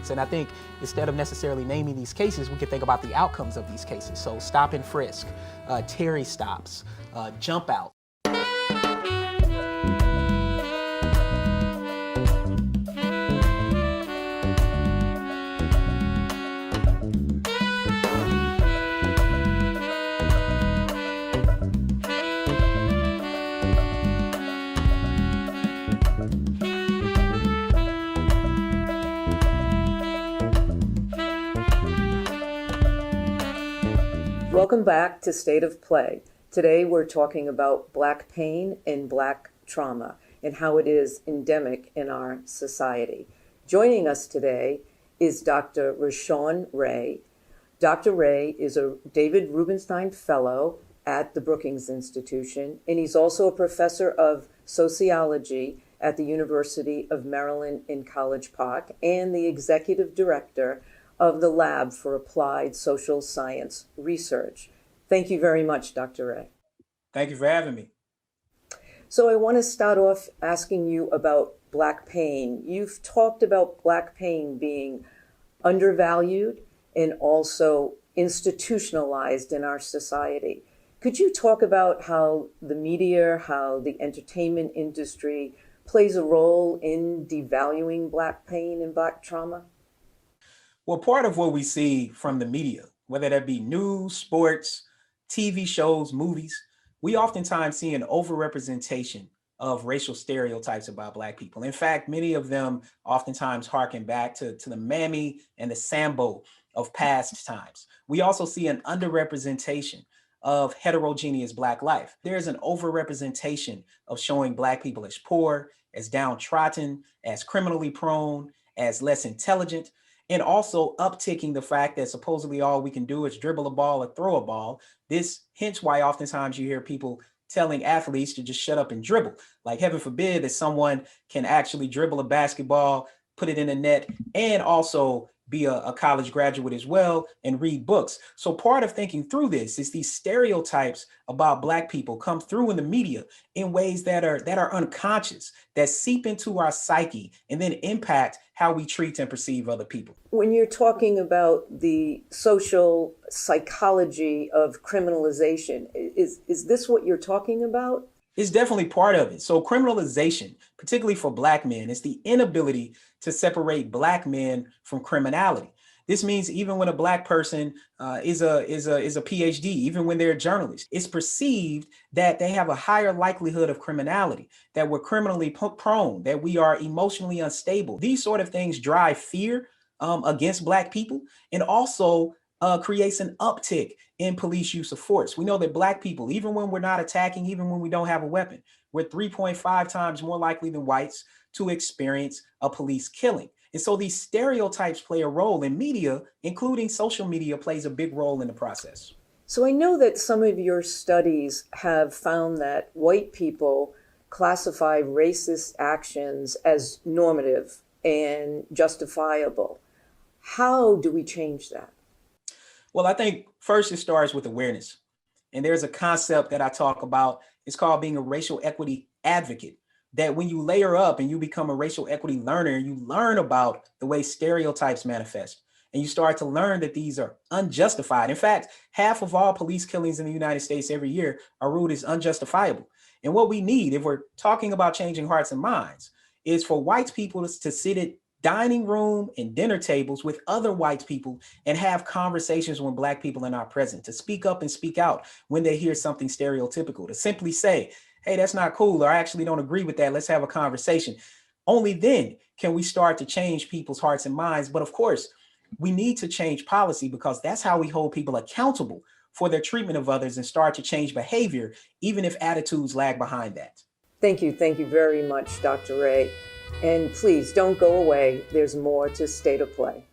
incidents. And I think instead of necessarily naming these cases, we can think about the outcomes of these cases. So stop and frisk, Terry stops, jump out. Welcome back to State of Play. Today we're talking about Black pain and Black trauma and how it is endemic in our society. Joining us today is Dr. Rashawn Ray. Dr. Ray is a David Rubenstein Fellow at the Brookings Institution, and he's also a professor of sociology at the University of Maryland in College Park and the executive director of the Lab for Applied Social Science Research. Thank you very much, Dr. Ray. Thank you for having me. So I want to start off asking you about Black pain. You've talked about Black pain being undervalued and also institutionalized in our society. Could you talk about how the media, how the entertainment industry plays a role in devaluing Black pain and Black trauma? Well, part of what we see from the media, whether that be news, sports, TV shows, movies, we oftentimes see an overrepresentation of racial stereotypes about Black people. In fact, many of them oftentimes harken back to the Mammy and the Sambo of past times. We also see an underrepresentation of heterogeneous Black life. There's an overrepresentation of showing Black people as poor, as downtrodden, as criminally prone, as less intelligent, and also upticking the fact that supposedly all we can do is dribble a ball or throw a ball. This hence why oftentimes you hear people telling athletes to just shut up and dribble. Like heaven forbid that someone can actually dribble a basketball, put it in a net, and also be a college graduate as well and read books. So part of thinking through this is these stereotypes about Black people come through in the media in ways that are unconscious, that seep into our psyche and then impact how we treat and perceive other people. When you're talking about the social psychology of criminalization, is this what you're talking about? It's definitely part of it. So criminalization, particularly for Black men, is the inability to separate Black men from criminality. This means even when a Black person is a PhD, even when they're a journalist, it's perceived that they have a higher likelihood of criminality, that we're criminally prone, that we are emotionally unstable. These sort of things drive fear against Black people and also creates an uptick in police use of force. We know that Black people, even when we're not attacking, even when we don't have a weapon, we're 3.5 times more likely than whites to experience a police killing. And so these stereotypes play a role in media, including social media plays a big role in the process. So I know that some of your studies have found that white people classify racist actions as normative and justifiable. How do we change that? Well, I think first it starts with awareness. And there's a concept that I talk about. It's called being a racial equity advocate. That when you layer up and you become a racial equity learner, you learn about the way stereotypes manifest. And you start to learn that these are unjustified. In fact, half of all police killings in the United States every year are ruled as unjustifiable. And what we need, if we're talking about changing hearts and minds, is for white people to sit at dining room and dinner tables with other white people and have conversations when Black people are not present, to speak up and speak out when they hear something stereotypical, to simply say, hey, that's not cool, or I actually don't agree with that. Let's have a conversation. Only then can we start to change people's hearts and minds. But of course, we need to change policy because that's how we hold people accountable for their treatment of others and start to change behavior, even if attitudes lag behind that. Thank you very much, Dr. Ray. And please don't go away. There's more to State of Play.